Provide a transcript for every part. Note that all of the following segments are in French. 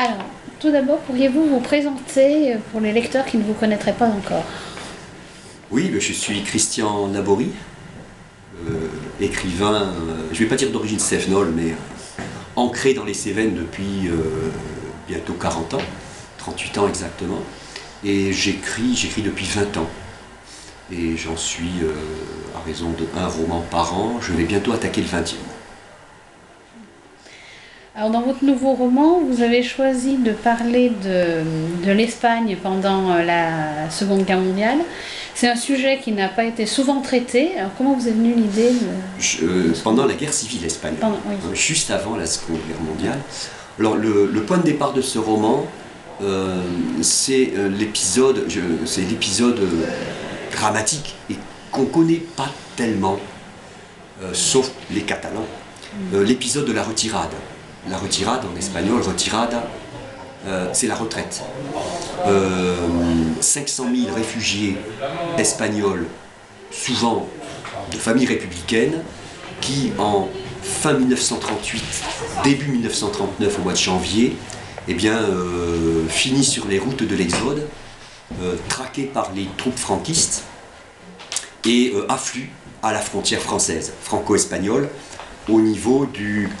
Alors, tout d'abord, pourriez-vous vous présenter pour les lecteurs qui ne vous connaîtraient pas encore? Oui, je suis Christian Laborie, écrivain, je ne vais pas dire d'origine cévenole, mais ancré dans les Cévennes depuis bientôt 40 ans, 38 ans exactement. Et j'écris depuis 20 ans. Et j'en suis à raison de un roman par an. Je vais bientôt attaquer le 20e. Alors, dans votre nouveau roman, vous avez choisi de parler de l'Espagne pendant la Seconde Guerre mondiale. C'est un sujet qui n'a pas été souvent traité. Alors, comment vous est venue l'idée Pendant la guerre civile espagnole, Oui. Juste avant la Seconde Guerre mondiale. Alors, le point de départ de ce roman, c'est l'épisode dramatique et qu'on ne connaît pas tellement, sauf les Catalans, l'épisode de la retirade. La retirade en espagnol, retirada, c'est la retraite. 500 000 réfugiés espagnols, souvent de familles républicaines, qui en fin 1938, début 1939, au mois de janvier, finissent sur les routes de l'Exode, traqués par les troupes franquistes, et affluent à la frontière française, franco-espagnole, au niveau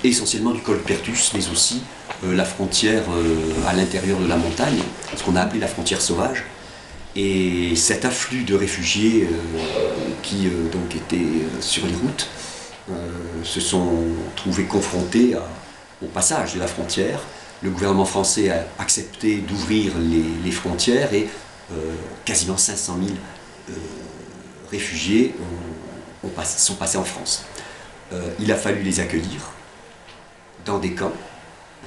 essentiellement du col Pertus, mais aussi la frontière à l'intérieur de la montagne, ce qu'on a appelé la frontière sauvage. Et cet afflux de réfugiés qui donc étaient sur les routes se sont trouvés confrontés au passage de la frontière. Le gouvernement français a accepté d'ouvrir les frontières et quasiment 500 000 réfugiés sont passés en France. Il a fallu les accueillir dans des camps,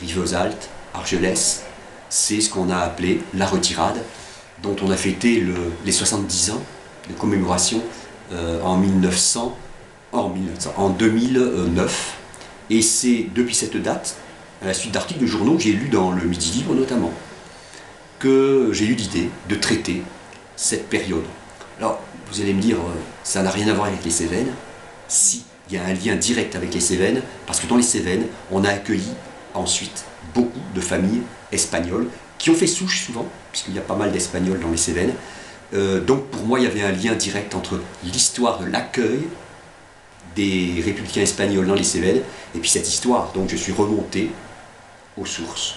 Rivesaltes, Argelès. C'est ce qu'on a appelé la retirade, dont on a fêté les 70 ans de commémoration en 2009. Et c'est depuis cette date, à la suite d'articles de journaux que j'ai lus dans le Midi Libre notamment, que j'ai eu l'idée de traiter cette période. Alors, vous allez me dire, ça n'a rien à voir avec les Cévennes. Si, il y a un lien direct avec les Cévennes, parce que dans les Cévennes, on a accueilli ensuite beaucoup de familles espagnoles, qui ont fait souche souvent, puisqu'il y a pas mal d'Espagnols dans les Cévennes. Donc pour moi, il y avait un lien direct entre l'histoire de l'accueil des républicains espagnols dans les Cévennes, et puis cette histoire. Donc je suis remonté aux sources.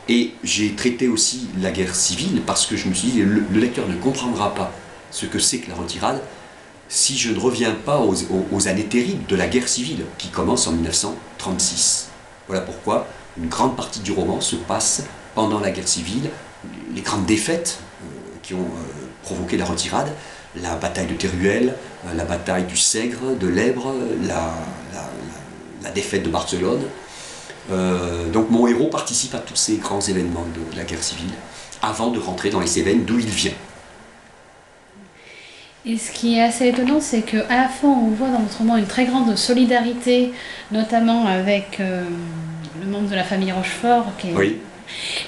Et j'ai traité aussi la guerre civile, parce que je me suis dit, le lecteur ne comprendra pas ce que c'est que la retirade, si je ne reviens pas aux années terribles de la guerre civile, qui commence en 1936. Voilà pourquoi une grande partie du roman se passe pendant la guerre civile, les grandes défaites qui ont provoqué la retirade, la bataille de Teruel, la bataille du Sègre, de l'Èbre, la défaite de Barcelone. Donc mon héros participe à tous ces grands événements de la guerre civile, avant de rentrer dans les Cévennes, d'où il vient. Et ce qui est assez étonnant, c'est qu'à la fois on voit dans votre roman une très grande solidarité, notamment avec le membre de la famille Rochefort. Oui.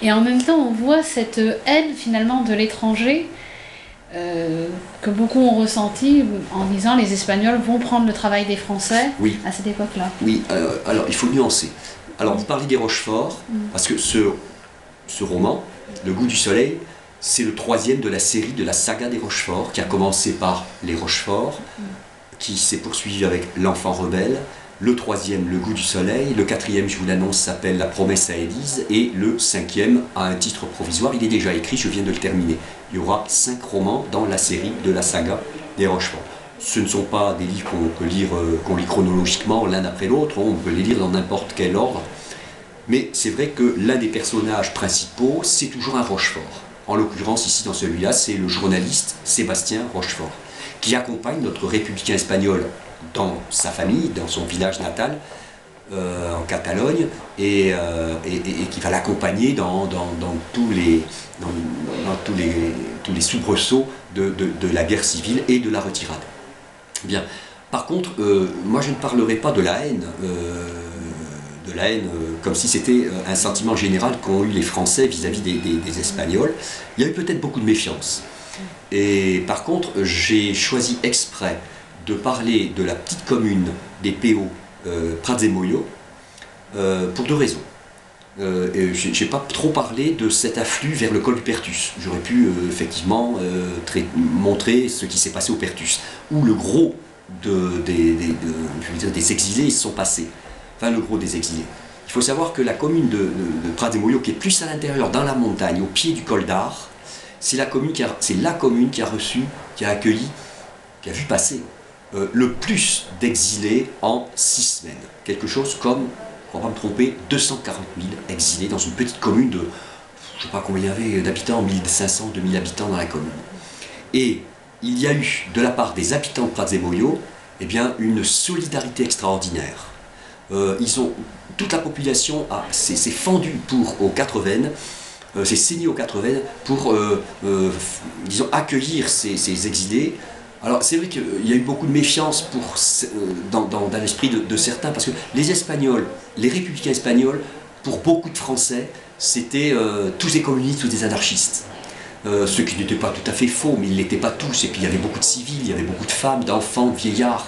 Et en même temps, on voit cette haine finalement de l'étranger que beaucoup ont ressenti en disant les Espagnols vont prendre le travail des Français à cette époque-là. Oui, alors il faut nuancer. Alors vous parlez des Rochefort, parce que ce roman, Le goût du soleil, c'est le troisième de la série de la saga des Rochefort, qui a commencé par les Rochefort, qui s'est poursuivi avec L'Enfant rebelle, le troisième, Le goût du soleil, le quatrième, je vous l'annonce, s'appelle La promesse à Élise, et le cinquième a un titre provisoire, il est déjà écrit, je viens de le terminer. Il y aura 5 romans dans la série de la saga des Rochefort. Ce ne sont pas des livres qu'on peut lire, qu'on lit chronologiquement l'un après l'autre, on peut les lire dans n'importe quel ordre, mais c'est vrai que l'un des personnages principaux, c'est toujours un Rochefort. En l'occurrence, ici, dans celui-là, c'est le journaliste Sébastien Rochefort, qui accompagne notre républicain espagnol dans sa famille, dans son village natal, en Catalogne, et qui va l'accompagner dans tous les soubresauts de la guerre civile et de la retirade. Bien. Par contre, moi je ne parlerai pas de la haine, comme si c'était un sentiment général qu'ont eu les Français vis-à-vis des Espagnols. Il y a eu peut-être beaucoup de méfiance. Et par contre, j'ai choisi exprès de parler de la petite commune des Péaux, Prats et Moyo, pour 2 raisons. J'ai pas trop parlé de cet afflux vers le col du Perthus. J'aurais pu effectivement montrer ce qui s'est passé au Perthus, où le gros je veux dire, des exilés se sont passés. Enfin, le gros des exilés. Il faut savoir que la commune de Prat-des-Moyaux, qui est plus à l'intérieur, dans la montagne, au pied du col d'Ar, c'est la commune qui a reçu, qui a accueilli, qui a vu passer le plus d'exilés en 6 semaines. Quelque chose comme, pour ne pas me tromper, 240 000 exilés dans une petite commune de, je ne sais pas combien il y avait d'habitants, 1500, 2000 habitants dans la commune. Et il y a eu, de la part des habitants de Prat-des-Moyaux, eh bien, une solidarité extraordinaire. Toute la population s'est fendue aux quatre veines, s'est saignée aux quatre veines pour, disons, accueillir ces exilés. Alors c'est vrai qu'il y a eu beaucoup de méfiance dans l'esprit de certains, parce que les Espagnols, les républicains espagnols, pour beaucoup de Français, c'était tous des communistes ou des anarchistes. Ce qui n'était pas tout à fait faux, mais ils ne l'étaient pas tous. Et puis il y avait beaucoup de civils, il y avait beaucoup de femmes, d'enfants, de vieillards.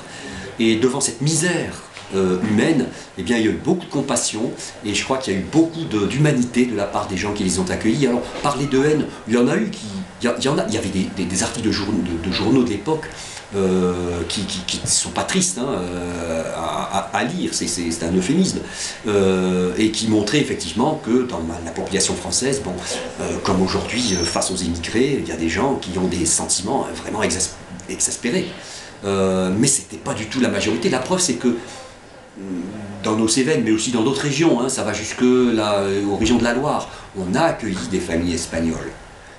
Et devant cette misère humaine, eh bien, il y a eu beaucoup de compassion, et je crois qu'il y a eu beaucoup d'humanité de la part des gens qui les ont accueillis. Alors, parler de haine, il y en a eu, il y avait des articles de journaux de l'époque qui ne sont pas tristes hein, à lire, c'est un euphémisme, et qui montraient effectivement que dans la population française, bon, comme aujourd'hui, face aux émigrés, il y a des gens qui ont des sentiments vraiment exaspérés. Mais ce n'était pas du tout la majorité. La preuve, c'est que dans nos Cévennes, mais aussi dans d'autres régions, hein, ça va jusque aux régions de la Loire, on a accueilli des familles espagnoles.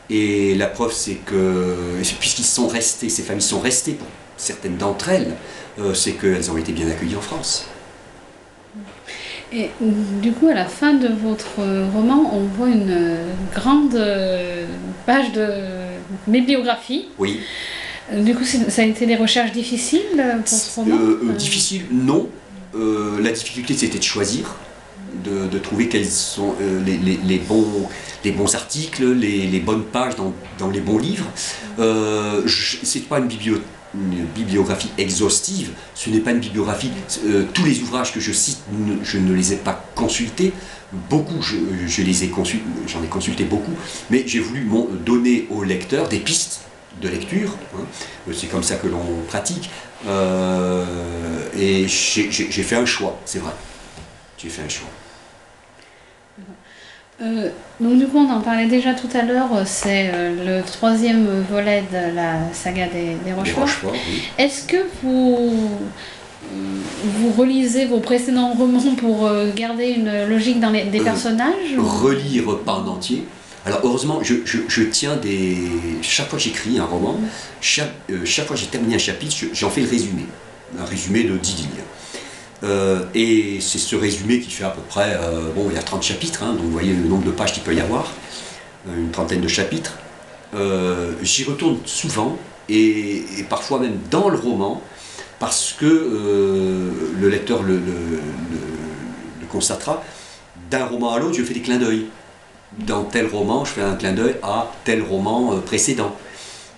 Et la preuve, c'est que, puisqu'ils sont restés, ces familles sont restées, pour certaines d'entre elles, c'est qu'elles ont été bien accueillies en France. Et du coup, à la fin de votre roman, on voit une grande page de bibliographie. Oui. Du coup, ça a été des recherches difficiles pour ce roman Difficile, non. La difficulté, c'était de choisir, de trouver quels sont les bons articles, les bonnes pages dans les bons livres. C'est pas une bibliographie exhaustive, ce n'est pas une bibliographie. Tous les ouvrages que je cite, je ne les ai pas consultés. Beaucoup, j'en ai consulté beaucoup, mais j'ai voulu donner aux lecteurs des pistes de lecture, hein. C'est comme ça que l'on pratique, et j'ai fait un choix, c'est vrai, j'ai fait un choix. Donc du coup on en parlait déjà tout à l'heure, c'est le 3e volet de la saga des Rochefort. Oui. Est-ce que vous relisez vos précédents romans pour garder une logique dans des personnages Relire pas en entier. Alors heureusement, je tiens chaque fois que j'écris un roman, chaque fois que j'ai terminé un chapitre, j'en fais le résumé. Un résumé de 10 lignes. Et c'est ce résumé qui fait à peu près, bon, il y a 30 chapitres, hein, donc vous voyez le nombre de pages qu'il peut y avoir, une trentaine de chapitres. J'y retourne souvent, et parfois même dans le roman, parce que le lecteur le constatera, d'un roman à l'autre, je fais des clins d'œil. Dans tel roman, je fais un clin d'œil à tel roman précédent,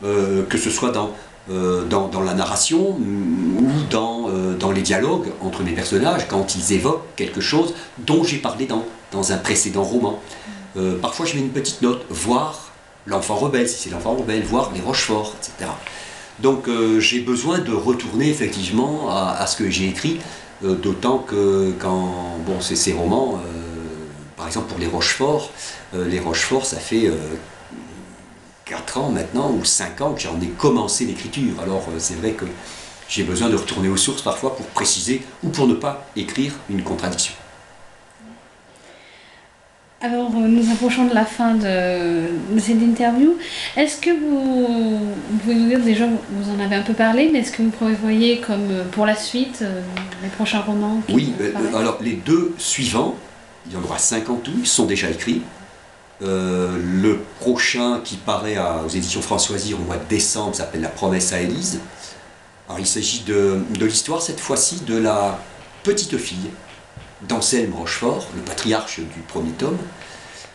que ce soit dans la narration ou dans les dialogues entre mes personnages, quand ils évoquent quelque chose dont j'ai parlé dans un précédent roman. Parfois je mets une petite note, voir l'enfant rebelle, si c'est l'enfant rebelle, voir les Rochefort, etc. Donc j'ai besoin de retourner effectivement à ce que j'ai écrit, d'autant que quand ces romans, par exemple pour les Rochefort, ça fait 4 ans maintenant, ou 5 ans que j'en ai commencé l'écriture. Alors c'est vrai que j'ai besoin de retourner aux sources parfois pour préciser, ou pour ne pas écrire une contradiction. Alors nous approchons de la fin de cette interview. Est-ce que vous pouvez nous dire, déjà vous en avez un peu parlé, mais est-ce que vous prévoyez comme pour la suite, les prochains romans Oui, alors les 2 suivants, il y en aura 5 en tout, ils sont déjà écrits. Le prochain qui paraît aux éditions Françoisir au mois de décembre s'appelle La promesse à Élise. Alors il s'agit de l'histoire cette fois-ci de la petite fille d'Anselme Rochefort, le patriarche du premier tome,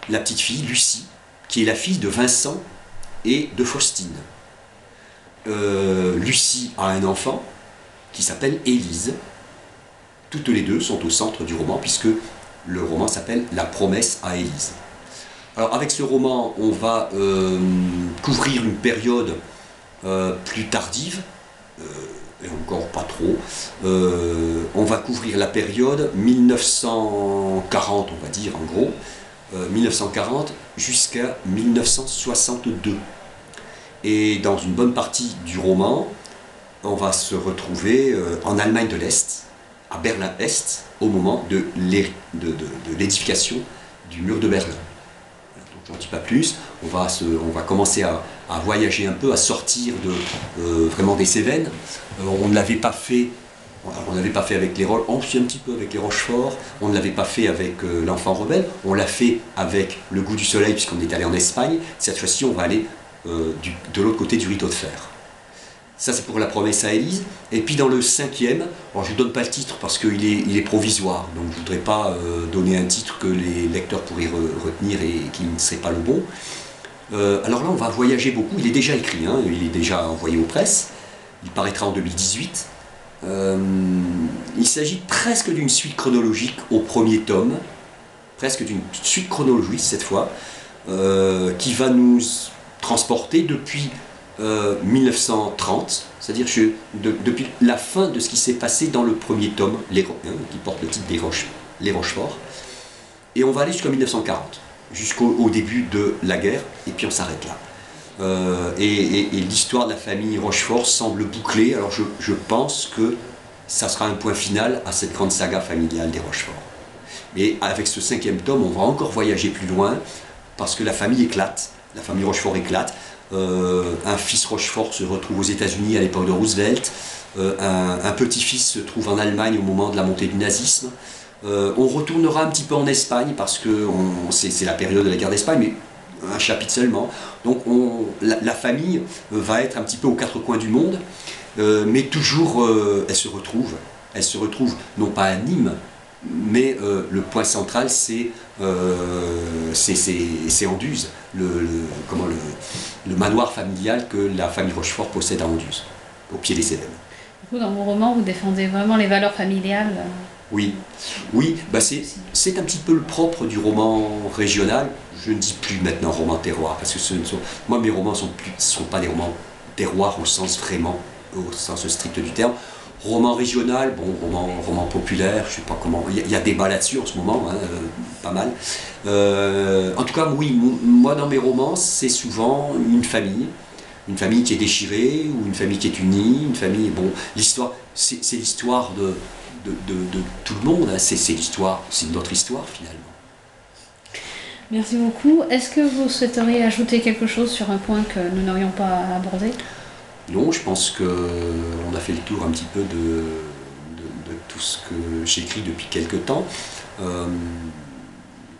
la petite fille Lucie, qui est la fille de Vincent et de Faustine. Lucie a un enfant qui s'appelle Élise. Toutes les deux sont au centre du roman, puisque Le roman s'appelle « La promesse à Élise ». Alors avec ce roman, on va couvrir une période plus tardive, et encore pas trop. On va couvrir la période 1940, on va dire en gros, 1940 jusqu'à 1962. Et dans une bonne partie du roman, on va se retrouver en Allemagne de l'Est, à Berlin-Est, au moment de l'édification du mur de Berlin. Donc j'en dis pas plus, on va commencer à voyager un peu, à sortir vraiment des Cévennes. On ne l'avait pas fait. On n'avait pas fait avec les on suit un petit peu avec les Rochefort, on ne l'avait pas fait avec l'Enfant rebelle, on l'a fait avec Le Goût du soleil puisqu'on est allé en Espagne. Cette fois-ci, on va aller de l'autre côté du rideau de fer. Ça, c'est pour La promesse à Élise. Et puis dans le 5e, alors je ne donne pas le titre parce qu'il est provisoire, donc je ne voudrais pas donner un titre que les lecteurs pourraient retenir et qui ne serait pas le bon. Alors là, on va voyager beaucoup. Il est déjà écrit, hein, il est déjà envoyé aux presses. Il paraîtra en 2018. Il s'agit presque d'une suite chronologique au premier tome, presque d'une suite chronologique cette fois, qui va nous transporter depuis 1930, c'est-à-dire depuis la fin de ce qui s'est passé dans le premier tome, qui porte le titre Les Rochefort, et on va aller jusqu'en 1940, jusqu'au début de la guerre, et puis on s'arrête là. Et l'histoire de la famille Rochefort semble bouclée, alors je pense que ça sera un point final à cette grande saga familiale des Rochefort. Mais avec ce 5e tome, on va encore voyager plus loin, parce que la famille éclate, la famille Rochefort éclate. Un fils Rochefort se retrouve aux États-Unis à l'époque de Roosevelt, un petit-fils se trouve en Allemagne au moment de la montée du nazisme. On retournera un petit peu en Espagne, parce que c'est la période de la guerre d'Espagne, mais un chapitre seulement. Donc la famille va être un petit peu aux quatre coins du monde, mais toujours elle se retrouve non pas à Nîmes, mais le point central c'est Anduze, le manoir familial que la famille Rochefort possède à Anduze, au pied des Cévennes. Du coup, dans vos romans, vous défendez vraiment les valeurs familiales. Oui, bah c'est un petit peu le propre du roman régional. Je ne dis plus maintenant roman terroir, parce que moi mes romans ne sont pas des romans terroirs au sens strict du terme. Roman régional, bon, roman populaire, je ne sais pas comment, il y a débat là-dessus en ce moment, hein, pas mal. En tout cas, oui, moi dans mes romans, c'est souvent une famille qui est déchirée, ou une famille qui est unie, une famille, bon, l'histoire, c'est l'histoire de tout le monde, hein. C'est notre histoire finalement. Merci beaucoup. Est-ce que vous souhaiteriez ajouter quelque chose sur un point que nous n'aurions pas abordé? Non, je pense qu'on a fait le tour un petit peu de tout ce que j'écris depuis quelque temps.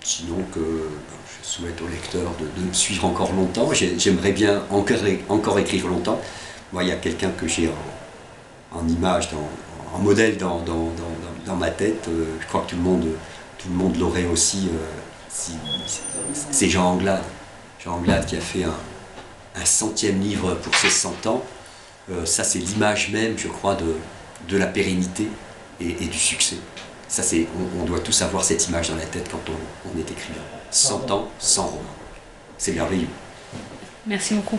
Sinon que je souhaite aux lecteurs de me suivre encore longtemps. J'aimerais bien encore écrire longtemps. Moi, il y a quelqu'un que j'ai en image, en modèle dans ma tête. Je crois que tout le monde l'aurait aussi. C'est Jean Anglade. Jean Anglade qui a fait un 100e livre pour ses 100 ans. Ça, c'est l'image même, je crois, de la pérennité et du succès. Ça, on doit tous avoir cette image dans la tête quand on est écrivain. 100 ans, 100 romans. C'est merveilleux. Merci beaucoup.